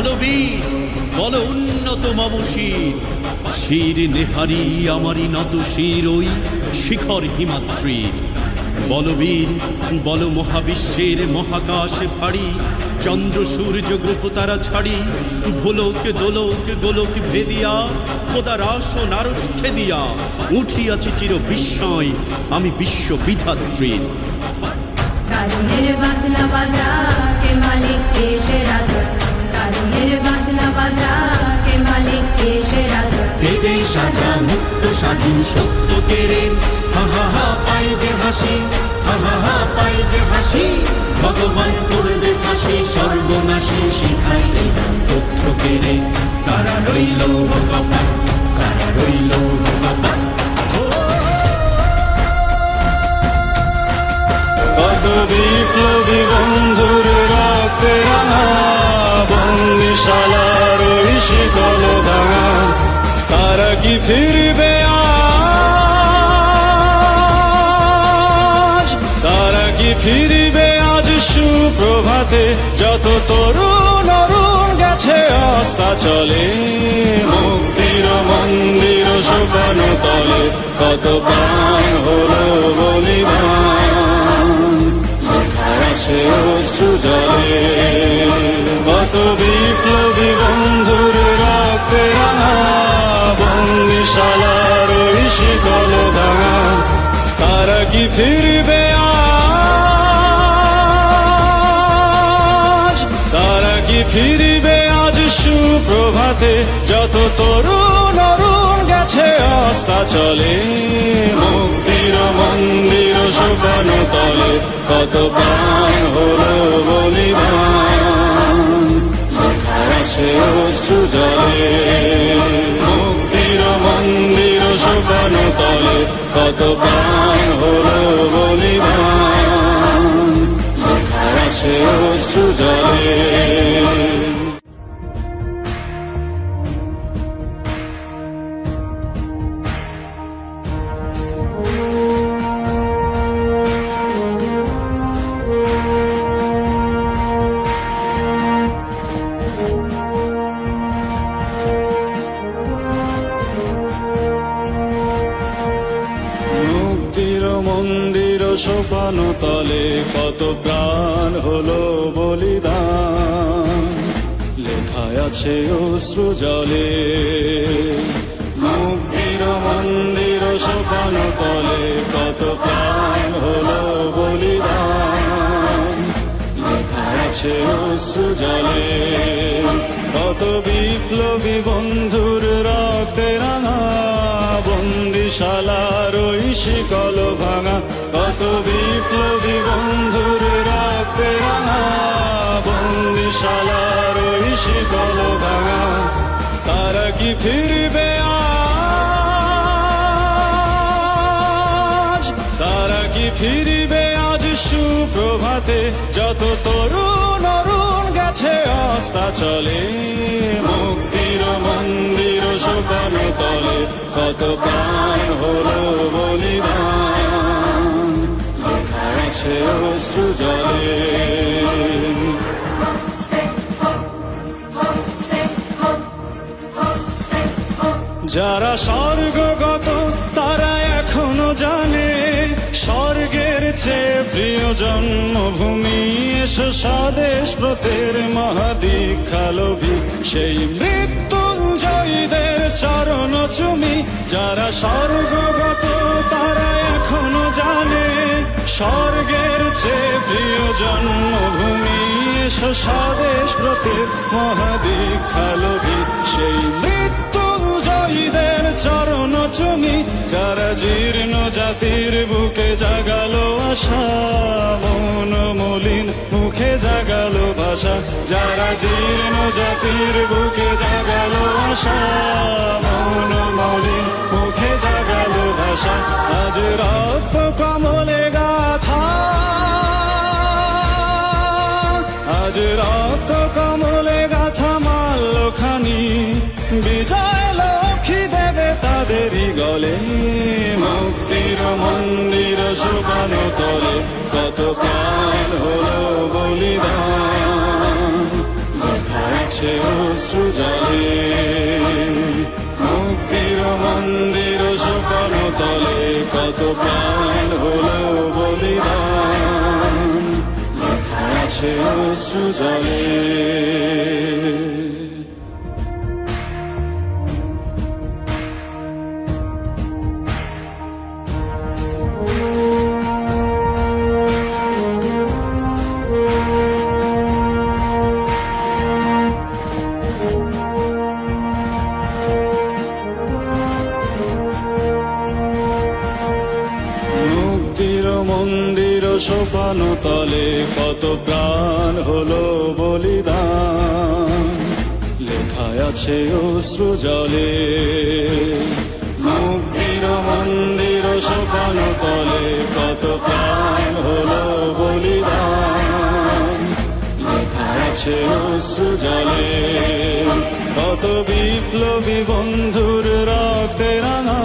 বলবীর বল উন্নত মম শির, শির নেহারি আমারি নত শির ওই শিখর হিমাদ্রির। বলবীর বল মহাবিশ্বের মহাকাশ ভারী, চন্দ্র সূর্য গ্রহ তারা ছাড়ি, ভোলক দোলক গোলক ভেদিয়া খোদার আসন আরষ্ঠে দিয়া উঠিয়াছি চির বিস্ময় আমি বিশ্ব বিধাত্রীর। কাজনের বাজনা বাজা কে মালিক কে সে রাজা, কাজনের বাজনা বাজা কে মালিক কে সে রাজা। বেদে সাজা মুক্ত স্বাধীন সত্য কেড়ে, হা হা হা পায় যে হাসি, হা হা হা পায় যে হাসি, ভগবান করবে ফাঁসি সর্বনাশী শিখাইলে তথ্য কেড়ে। কারা রইল কপাট, কারা রইল কপাট। কত বিপ্লবী বন্ধুর রক্তে রাঙা, বন্দিশালার ওই শিকল ভাঙা, তারা কি ফিরবে আজ, তারা কি ফিরবে আজ সুপ্রভাতে। যত তরুণ অরুণ গেছে আস্থা চলে, মুক্তির মন্দির সোপান তলে কত প্রাণ হলো বলিদান, সে অশ্রু জলে। কত বিপ্লবী বন্ধুর রক্তে রাঙা, বন্দিশালার ওই শিকল ভাঙা, তারা কি ফিরবে আজ, তারা কি ফিরবে আজ সুপ্রভাতে। যত তরুণ অরুণ গেছে আস্থা চলে, মুক্তির মন্দির সোপান তলে কত প্রাণ হলো বলিদান, সে অশ্রু জলে। মুক্তির মন্দির সোপান তলে কত প্রাণ হলো বলিদান, সে অশ্রু জলে। মন্দির সোপান তলে কত প্রাণ হলো বলিদান, লেখায় আছে অশ্রু জলে। মুক্তির মন্দির সোপান তলে কত প্রাণ হলো বলিদান, লেখায় আছে অশ্রু জলে। কত বিপ্লবী বন্ধুর রক্তে রাঙা, বন্দিশালার ওই শিকল ভাঙা, কত বিপ্লবী বন্ধুর রক্তে রাঙা, বন্দিশালার ওই শিকল ভাঙা, তারা কি ফিরবে আজ, তারা কি ফিরবে আজ সুপ্রভাতে। যত তরুণ অরুণ গেছে আস্থা চলে, মুক্তির মন্দির সোপান তলে কত প্রাণ হলো বলিদান, লেখায় আছে অশ্রু জলে। যারা স্বর্গগত তারা এখনো জানে, স্বর্গের চেয়ে প্রিয় জন্মভূমি। এসো স্বদেশ ব্রতের মহাদীক্ষালোভী, সেই মৃত্যুঞ্জয়ীদের চরণ চুমি। যারা স্বর্গগত তারা এখনো জানে, স্বর্গের চেয়ে প্রিয় জন্মভূমি। এসো স্বদেশ ব্রতের মহাদীক্ষালোভী, সেই মৃত্যুঞ্জয়ীদের চরণ চুমি। যারা জীর্ণ জাতির বুকে জাগালো আশা, মন মলিন মুখে জাগালো ভাষা। যারা জীর্ণ জাতির বুকে জাগালো আশা, মন মলিন মুখে জাগালো ভাষা। আজ রক্ত কমলে গাথা, আজ রক্ত কমলে গাথা মাল্যখানি, বিজয় লক্ষ্মী দেবে তাদেরই গলে। মুক্তির মন্দির সোপান তলে কত প্রাণ হলো বলিদান, আছে অশ্রু জলে মুক্তির মন্দির সোপান তলে কত প্রাণ হলো বলিদান লেখা আছে অশ্রু জলে মন্দির সোপান তলে কত প্রাণ হলো বলিদান লেখা আছে অশ্রু জলে মুক্তির মন্দির সোপান তলে কত প্রাণ হলো বলিদান লেখা আছে অশ্রু জলে কত বিপ্লবী বন্ধুর রক্তে রাঙা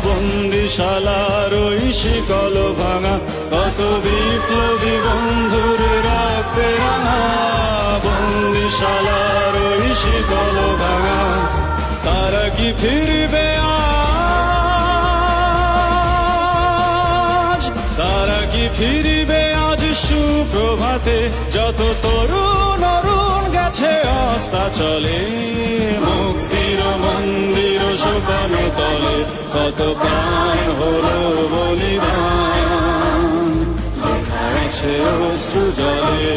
বন্দিশালার ওই শিকল ভাঙা কত বিপ্লবী বন্ধুর রক্তে রাঙা বন্দিশালার ওই শিকল ভাঙা তারা কি ফিরবে আজ তারা কি ফিরবে আজ সুপ্রভাতে যত তরুণ অরুণ গেছে অস্তা চলে মুক্তির মন্দির সোপান তলে কত প্রাণ হলো বলিদান লেখা আছে অশ্রু জলে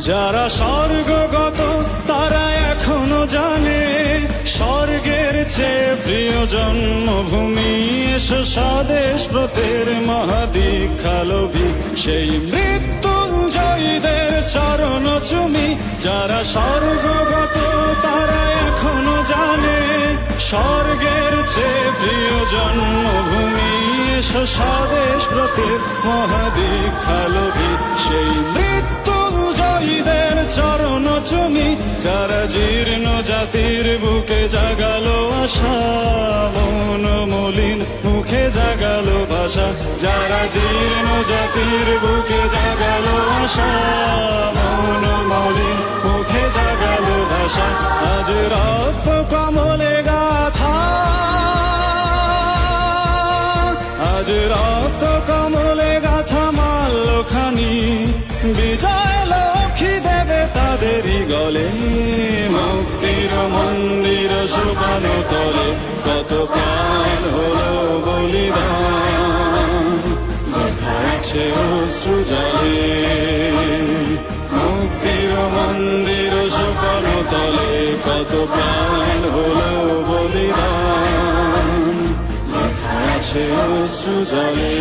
যারা স্বর্গগত তারা এখনো জানে স্বর্গের চেয়ে প্রিয় জন্মভূমি এসো স্বদেশ ব্রতের মহাদীক্ষালোভী সেই মৃত্যুঞ্জয়ীদের চরণ চুমি যারা স্বর্গগত তারা এখনো জানে স্বর্গের চেয়ে প্রিয় জন্মভূমি এসো স্বদেশ ব্রতের মহাদীক্ষালোভী সেই মৃত্যুঞ্জয়ীদের চরণ চুমি যারা জীর্ণ জাতির বুকে জাগালো আশা মন মলিন মুখে জাগালো ভাষা যারা জীর্ণ জাতির বুকে জাগালো আশা মন মলিন মুখে জাগালো ভাষা আজ রক্ত কমলে গাথা আজ রক্ত কমলে গাথা মাল্যখানি বিজয় লক্ষ্মী দেবে তাদেরই গলে মুক্তির মন্দির সোপান তলে কত প্রাণ হলো বলিদান লেখা আছে অশ্রু জলে মুক্তির মন্দির সোপান তলে কত প্রাণ হলো বলিদান লেখা আছে অশ্রু জলে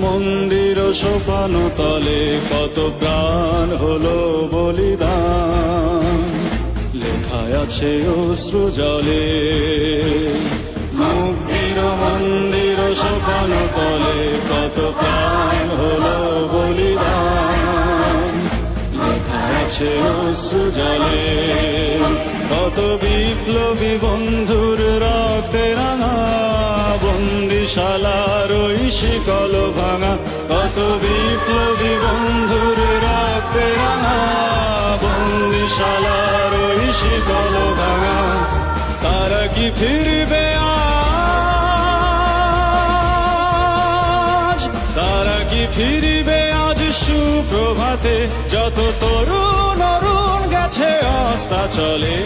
মন্দির সোপান তলে কত প্রাণ হলো বলিদান লেখা আছে অশ্রু জলে মুক্তির মন্দির সোপান তলে কত প্রাণ হলো বলিদান লেখা আছে অশ্রু জলে কত বিপ্লবী বন্ধুর রক্তে রাঙা বন্দিশালার ওই শিকল ভাঙা কত বিপ্লবী বন্ধুর রক্তে রাঙা বন্দিশালার ওই শিকল ভাঙা তারা কি ফিরবে আজ তারা কি ফিরবে আজ সুপ্রভাতে যত তরুণ অরুণ গেছে অস্তা চলে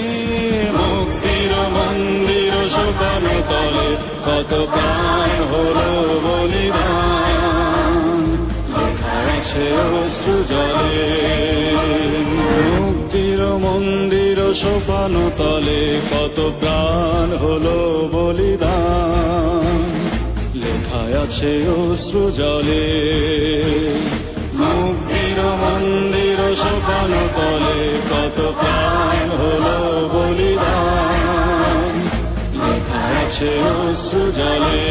মুক্তির মন্দির সোপান তলে কত প্রাণ হলো বলিদান লেখা আছে অশ্রু জলে মুক্তির মন্দির সোপান তলে কত প্রাণ হলো বলিদান লেখা আছে অশ্রু জলে মুক্তির মন্দির সোপানো তলে কত প্রাণ হলো বলিদান লেখা আছে অশ্রু জলে